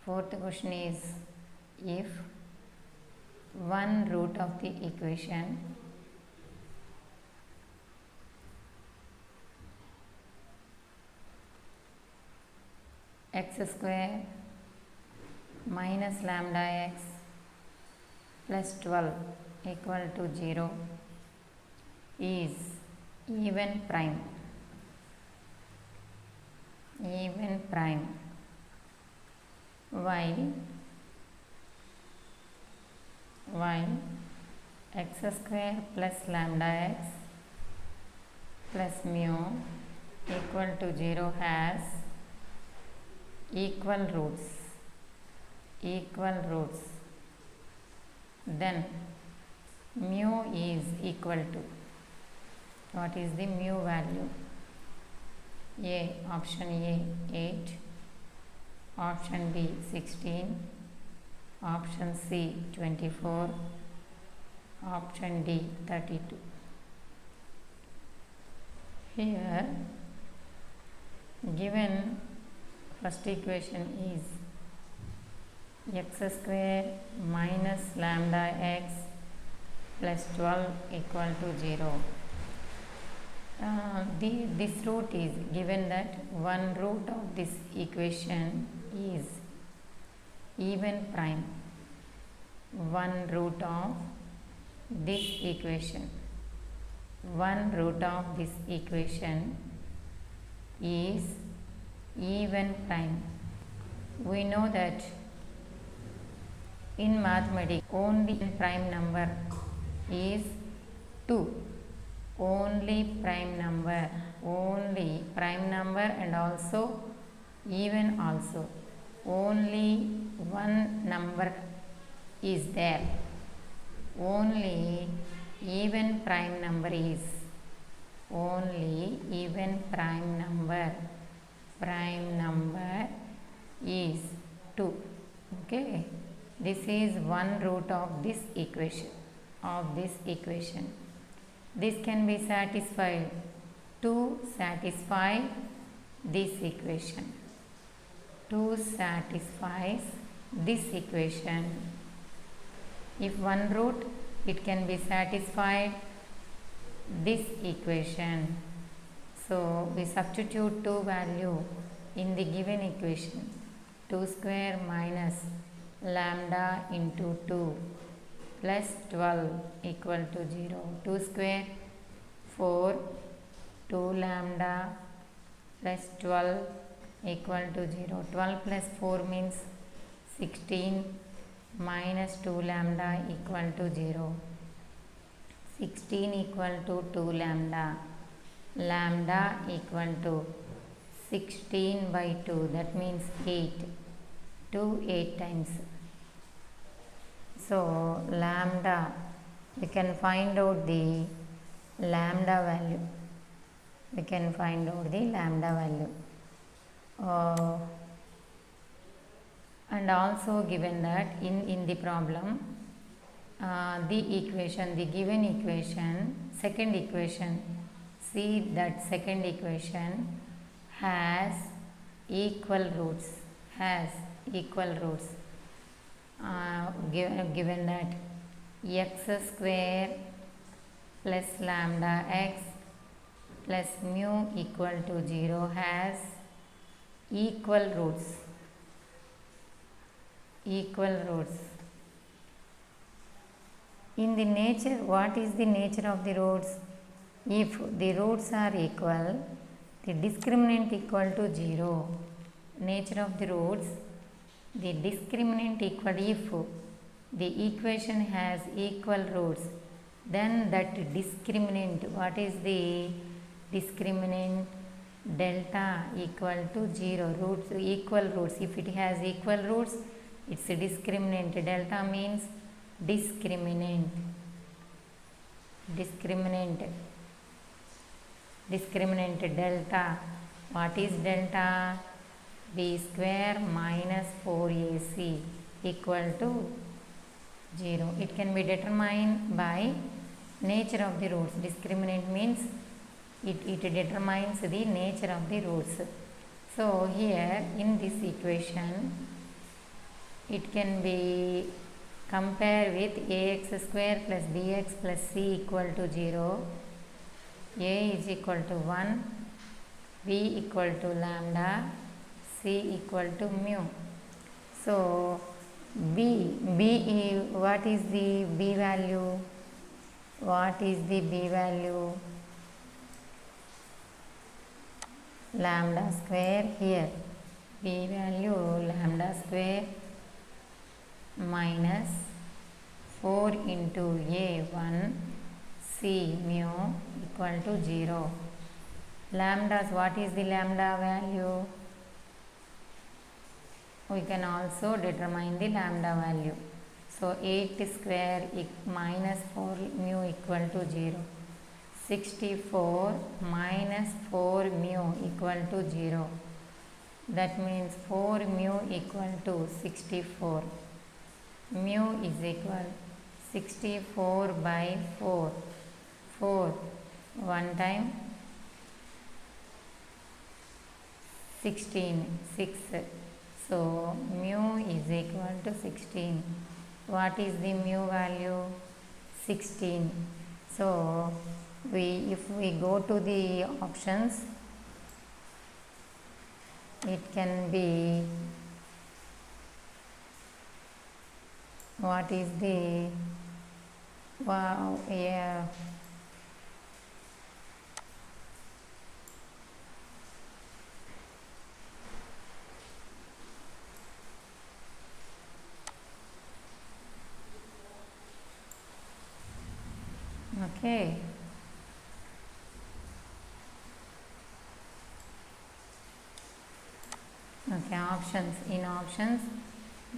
Fourth question is, if one root of the equation x square minus lambda x plus 12 equal to 0 is even prime, while x square plus lambda x plus mu equal to 0 has equal roots, then mu is equal to, what is the mu value? Option A 8, option B 16, option C 24, option D 32. Here given first equation is x square minus lambda x plus 12 equal to 0. This root is given that one root of this equation is even prime. One root of this equation is even prime. We know that in mathematics only prime number is 2. Only prime number and also even also. Only one number is there. Only even prime number is. Prime number is 2. Okay. This is one root of this equation. This can be satisfied to satisfy this equation. To satisfies this equation. If one root, it can be satisfied this equation. So we substitute 2 value in the given equation. 2 square minus lambda into 2 plus 12 equal to 0. 2 square 4, 2 lambda plus 12 equal to 0. 12 plus 4 means 16 minus 2 lambda equal to 0. 16 equal to 2 lambda. Lambda equal to 16 by 2, that means 8. 2 8 times. So lambda, we can find out the lambda value. And also given that in the problem, the given equation, second equation, see that second equation has equal roots. Given that x square plus lambda x plus mu equal to 0 has equal roots. In the nature, what is the nature of the roots? If the roots are equal, the discriminant equal to 0. Nature of the roots, the discriminant equal, if the equation has equal roots, then that discriminant, what is the discriminant? Delta equal to 0. Roots, equal roots. If it has equal roots, it's a discriminant. Delta means discriminant. Delta. What is delta? B square minus 4AC equal to 0. It can be determined by nature of the roots. Discriminant means it determines the nature of the roots. So here in this equation, it can be compared with ax square plus bx plus c equal to 0. A is equal to 1, b equal to lambda, c equal to mu. So what is the b value? What is the b value? Lambda square here. B value lambda square minus 4 into a1 c mu equal to 0. Lambdas, what is the lambda value? We can also determine the lambda value. So 8 square minus 4 mu equal to 0. 64 minus 4 mu equal to 0. That means 4 mu equal to 64. Mu is equal 64 by 4. 4 one time 16, 6. So mu is equal to 16. What is the mu value? 16. So if we go to the options, it can be, what is the, wow, yeah, okay. Okay, options. In options,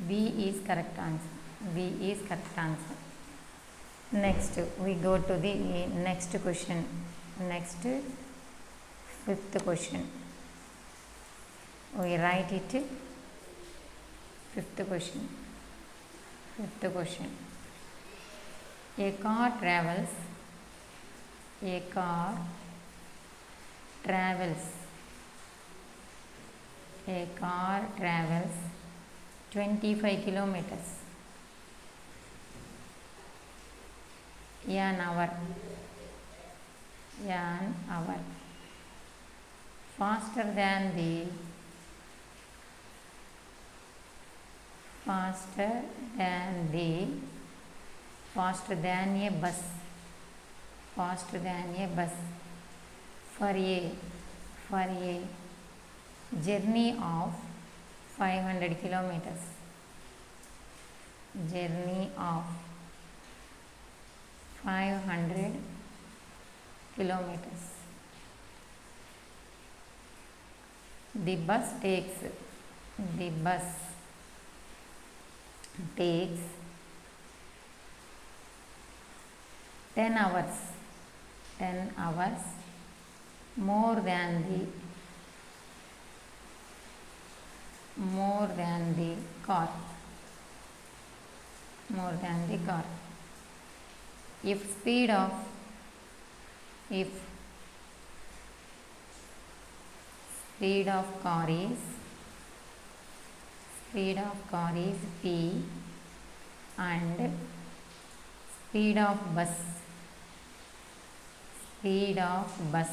B is correct answer. B is correct answer. Next, we go to the next question. Next, fifth question. We write it. Fifth question. Fifth question. A car travels. A car travels. A car travels 25 kilometers an hour. An hour. Faster than a bus. Faster than a bus. For a journey of 500 kilometers. Journey of 500 kilometers. The bus takes 10 hours. 10 hours more than the car. If speed of car is p and speed of bus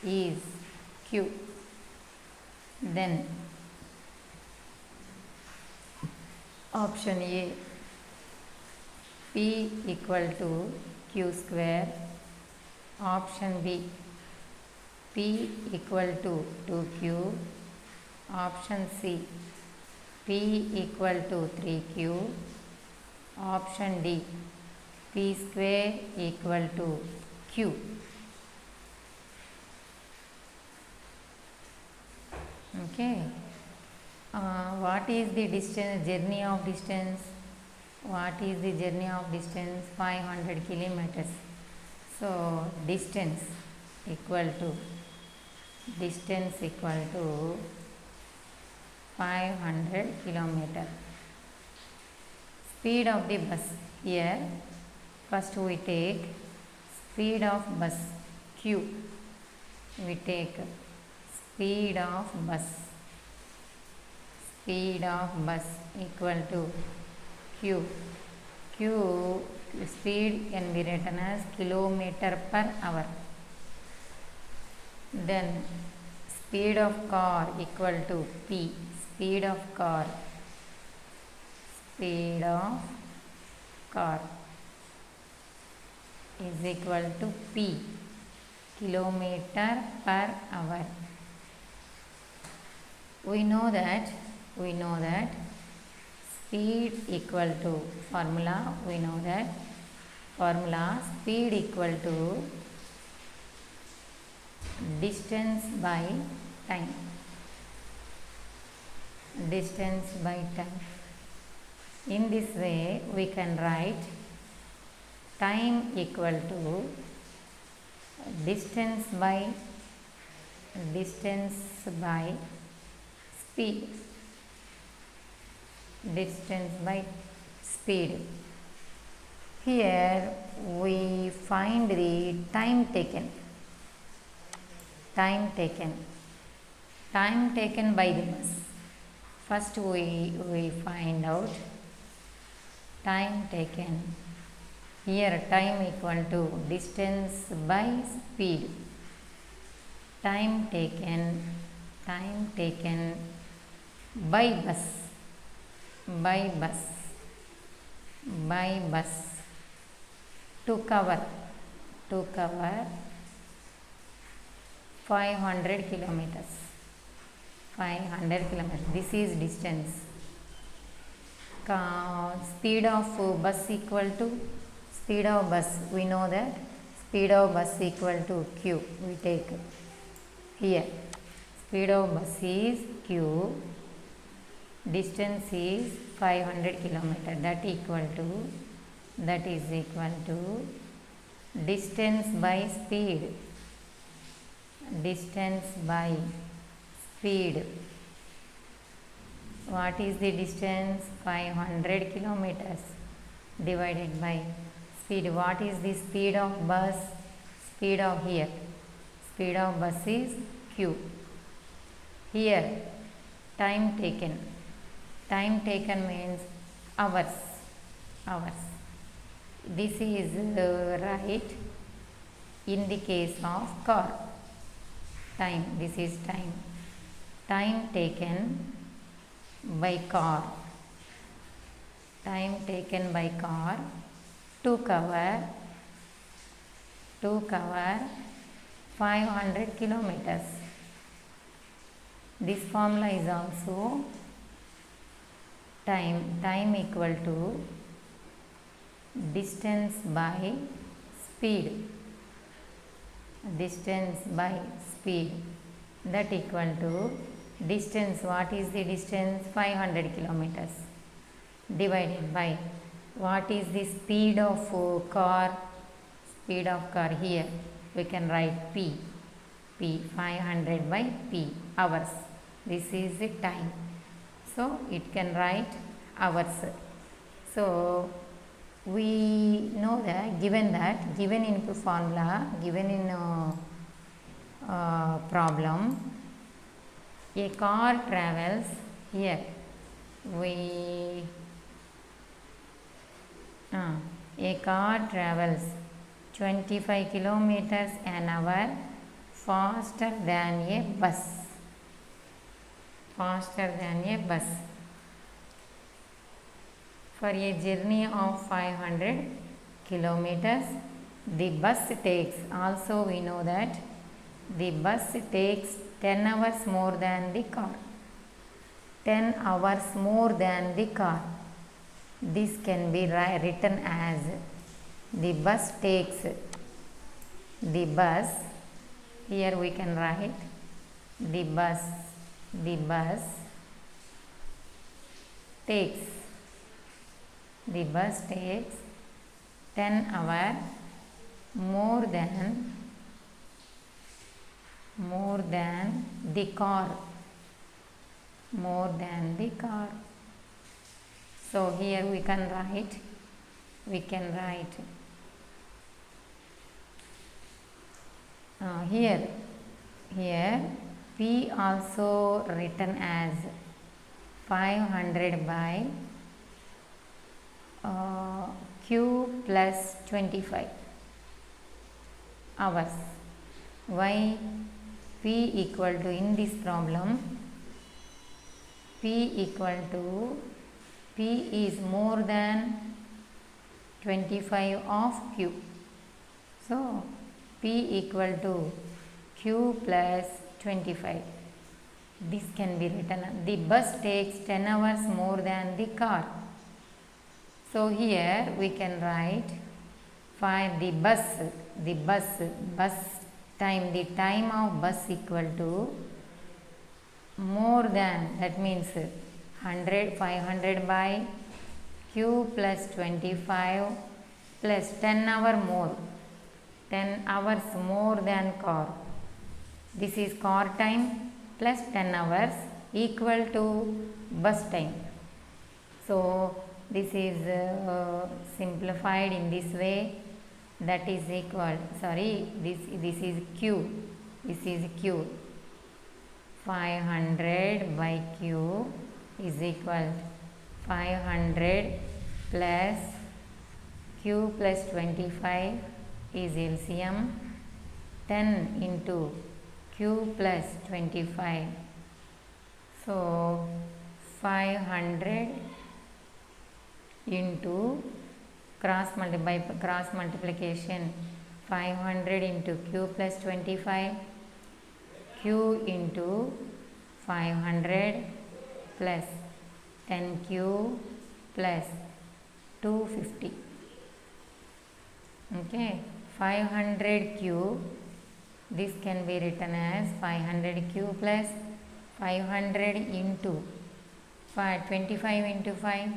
is q, then option A, P equal to Q square. Option B, P equal to 2Q. Option C, P equal to 3Q. Option D, P square equal to Q. Okay. What is the distance, journey of distance? What is the journey of distance? 500 kilometers. So distance equal to 500 kilometer. Speed of the bus. Here first we take speed of bus Q. We take speed of bus speed of bus equal to q. q speed can be written as kilometer per hour. Then speed of car equal to p. Speed of car is equal to p, kilometer per hour. We know that speed equal to formula, speed equal to distance by time. In this way we can write time equal to distance by speed. Here we find the time taken by the bus. First we find out time taken. Here time equal to distance by speed. Time taken by bus to cover 500 kilometers. This is distance. Speed of bus equal to we know that speed of bus equal to q. We take here speed of bus is q, distance is 500 kilometer. That is equal to distance by speed. What is the distance? 500 kilometers divided by speed. What is the speed of bus? Speed of bus is q. Here time taken means hours. This is right in the case of car. This is time taken by car to cover 500 kilometers. This formula is also time equal to distance by speed. That equal to distance. What is the distance? 500 kilometers divided by what is the speed of car? Here we can write p 500 by p, hours. This is the time, so it can write hours. So we know that given in formula, given in problem, a car travels. Here a car travels 25 kilometers an hour faster than a bus. For a journey of 500 kilometers, the bus takes, also we know that the bus takes 10 hours more than the car. 10 hours more than the car. This can be written as the bus takes, here we can write the bus takes 10 hours more than the car. So here we can write here P also written as 500 by q plus 25 hours. Why? P equal to, in this problem, P is more than 25 of Q. So, P equal to Q plus 25. This can be written. The bus takes 10 hours more than the car. So, here we can write find the bus time, the time of bus equal to more than, that means 500 by q plus 25 plus 10 hour more, 10 hours more than car. This is car time plus 10 hours equal to bus time. So, this is simplified in this way. That is equal, this is q, this is q. 500 by q is equal 500 plus q plus 25 is LCM, 10 into q plus 25. So, 500 into cross multiplication, 500 into q plus 25, q into 500 plus 10q plus 250. Okay, 500q, this can be written as 500q plus 500 into 25 into 5,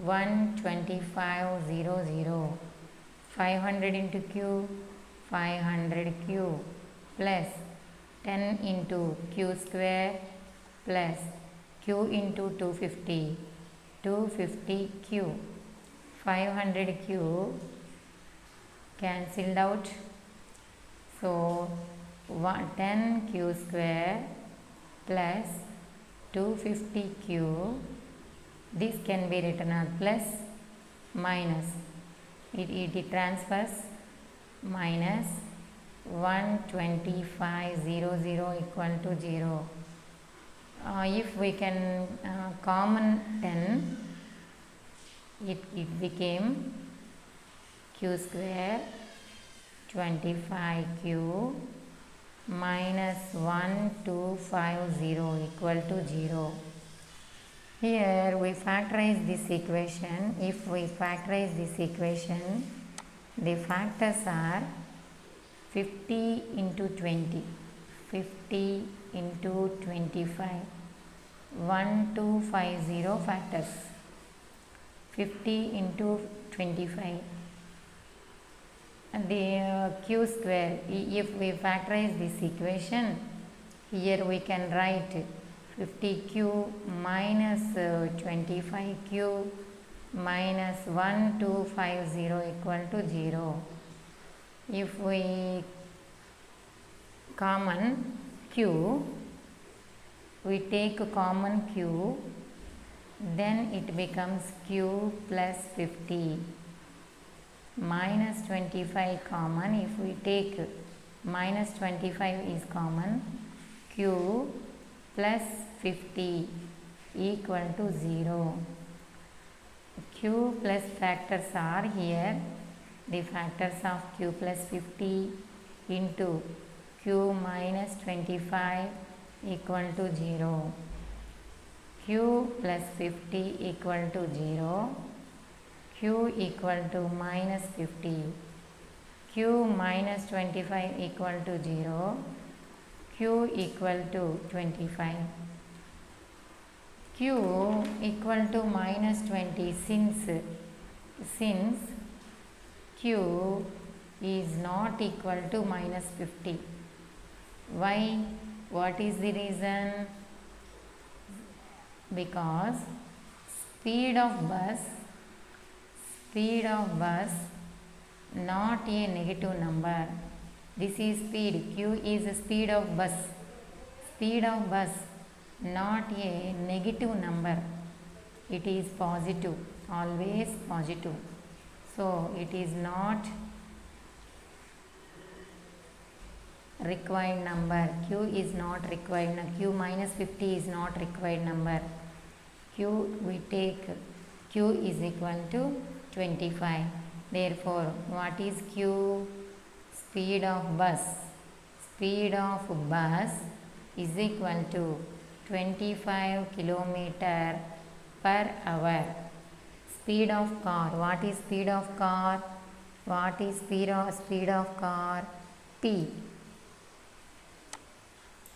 12500. 500 into q, 500q plus 10 into q square plus q into 250, 250q. 500q cancelled out. So, 10q square plus 250q, this can be written as plus minus, it transfers, minus 12500 equal to 0. If we can common 10, it became q square 25q minus 1250 equal to 0. Here we factorize this equation. If we factorize this equation, the factors are 50 into 20, 50 into 25, 1250 factors, 50 into 25. And the q square, if we factorize this equation, here we can write 50q minus 25q minus 1250 equal to 0. If we common q, we take a common q, then it becomes q plus 50 minus 25 common. If we take minus 25 is common, q plus 50 equal to 0. Q plus factors are here. The factors of q plus 50 into q minus 25 equal to 0. Q plus 50 equal to 0. Q equal to minus 50. Q minus 25 equal to 0. Q equal to 25. Q equal to minus 20 since Q is not equal to minus 50. Why? What is the reason? Because speed of bus not a negative number. This is speed. Q is the speed of bus. Speed of bus not a negative number, it is positive, always positive. So it is not required number. Q is not required. Q minus 50 is not required number. Q, we take Q is equal to 25. Therefore, what is Q? Speed of bus. Speed of bus is equal to 25 km per hour. Speed of car. What is speed of car? What is speed of car? P.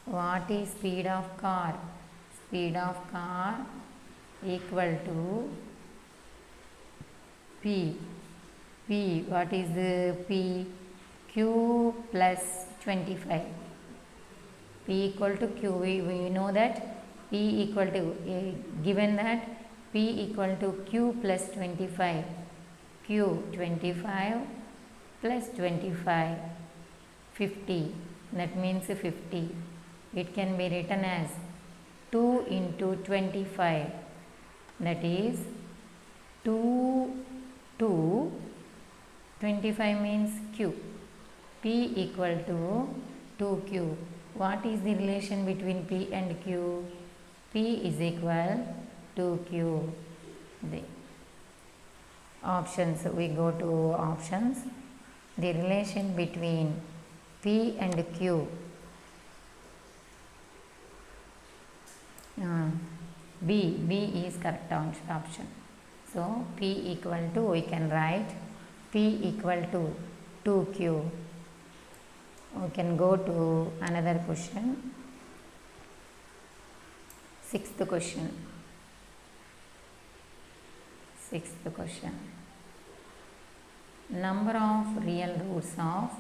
What is speed of car? Speed of car equal to P. P. What is the P? Q plus 25. P equal to Q. We know that P equal to, given that P equal to Q plus 25. Q 25 plus 25, 50. That means 50. It can be written as 2 into 25. That is 2, 25 means Q. P equal to 2Q. What is the relation between P and Q? P is equal to Q. The options, we go to options. The relation between P and Q. B is correct option. So P equal to, we can write P equal to 2Q. We can go to another question. Sixth question. Number of real roots of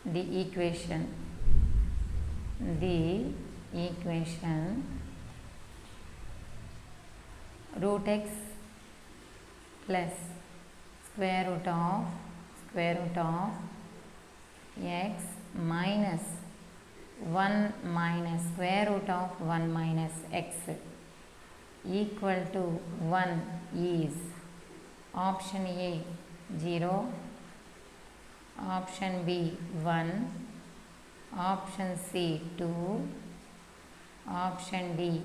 the equation root x plus square root of x minus 1 minus square root of 1 minus x equal to 1 is option A 0, option B 1, option C 2, option D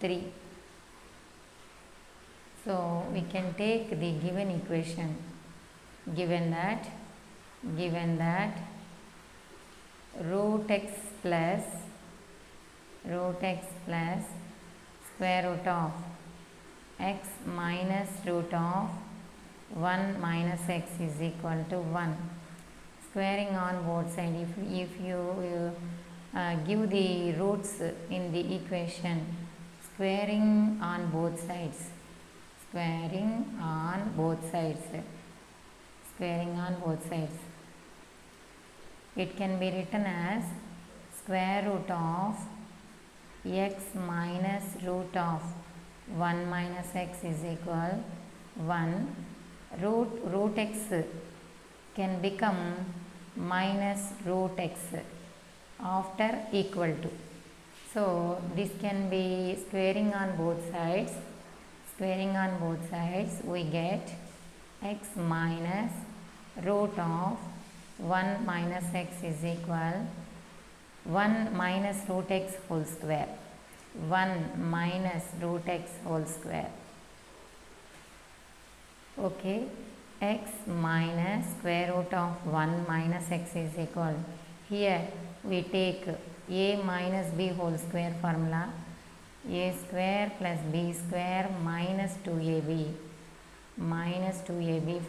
3. So we can take the given equation, given that root x plus square root of x minus root of 1 minus x is equal to 1. Squaring on both sides, if you give the roots in the equation, squaring on both sides, it can be written as square root of x minus root of 1 minus x is equal 1. Root x can become minus root x after equal to. So this can be squaring on both sides. We get x minus root of 1 minus x is equal 1 minus root x whole square. 1 minus root x whole square. Okay, x minus square root of 1 minus x is equal. Here we take a minus b whole square formula. A square plus b square minus 2ab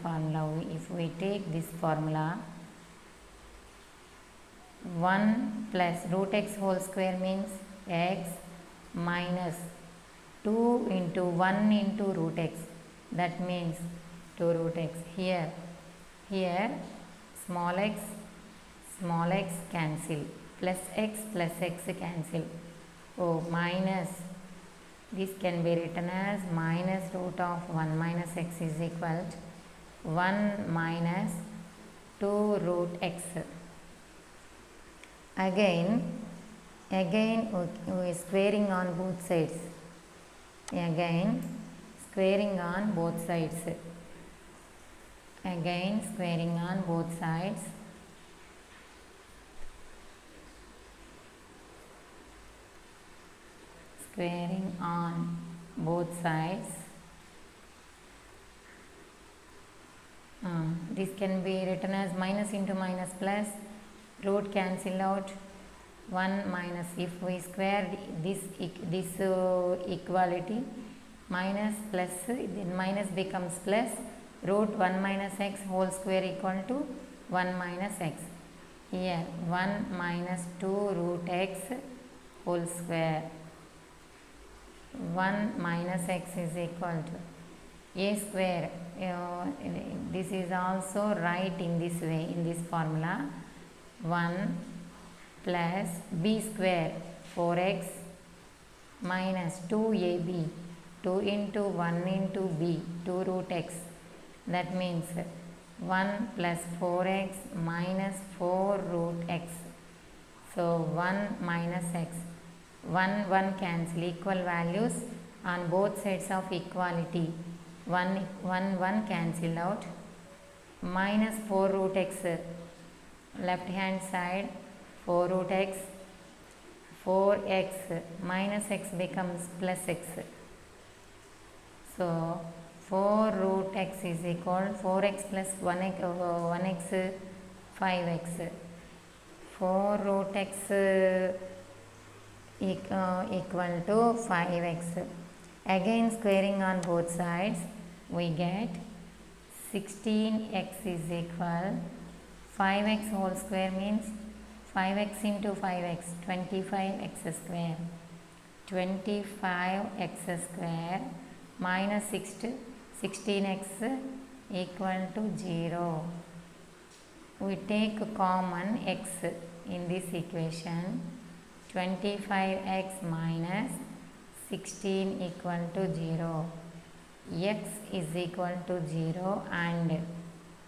formula. If we take this formula, 1 plus root x whole square means x minus 2 into 1 into root x, that means 2 root x. Here small x cancel, plus x cancel. Oh, minus, this can be written as minus root of 1 minus x is equal to 1 minus 2 root x. Again we squaring on both sides. Again squaring on both sides. Again squaring on both sides. Squaring on both sides. This can be written as minus into minus plus, root cancel out, 1 minus, if we square this equality, minus plus, then minus becomes plus, root 1 minus x whole square equal to 1 minus x. Here 1 minus 2 root x whole square. 1 minus x is equal to a square. This is also right in this way, in this formula. 1 plus b square 4x minus 2ab, 2 into 1 into b, 2 root x. That means 1 plus 4x minus 4 root x. So 1 minus x. 1 cancel, equal values on both sides of equality. 1 cancel out. Minus 4 root x, left hand side 4 root x, 4x minus x becomes plus x. So 4 root x is equal 4x plus 1x 5x. 4 root x equal to 5x. Again squaring on both sides, we get 16x is equal 5x whole square means 5x into 5x, 25x square. 25x square minus 16x equal to 0. We take common x in this equation. 25x minus 16 equal to 0. X is equal to 0 and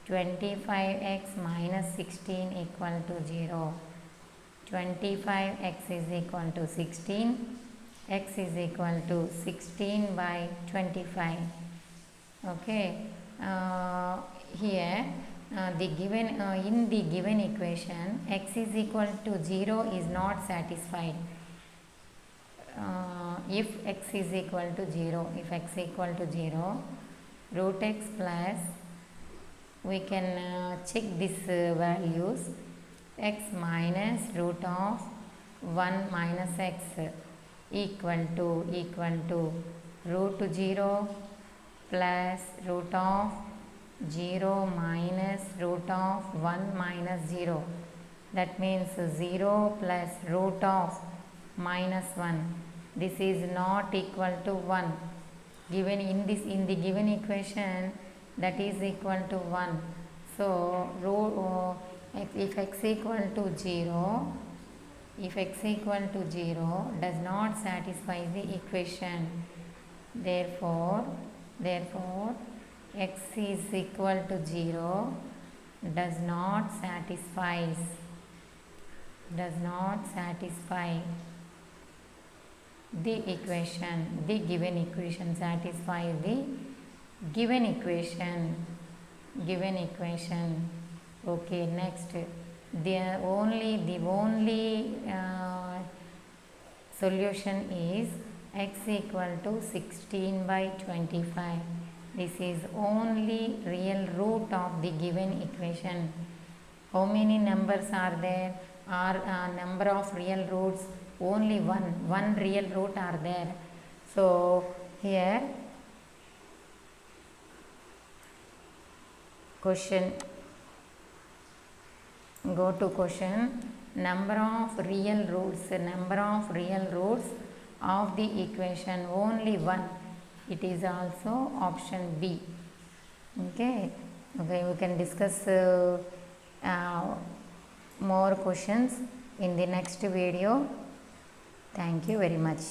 25x minus 16 equal to 0. 25x is equal to 16. X is equal to 16 by 25. Okay. Here the given in the given equation, x is equal to 0 is not satisfied. If x is equal to 0, root x plus, we can check these values, x minus root of 1 minus x equal to root 0 plus root of 0 minus root of 1 minus 0. That means 0 plus root of minus 1. This is not equal to 1. Given in the given equation, that is equal to 1. So if x equal to 0, does not satisfy the equation. Therefore x is equal to 0 does not satisfy the equation. The given equation satisfies the given equation. Okay, next, the only solution is x equal to 16 by 25. This is only real root of the given equation. How many numbers are there? Number of real roots, only one real root are there. So here question, go to question, number of real roots of the equation, only one. It is also option B. Okay, we can discuss more questions in the next video. Thank you very much.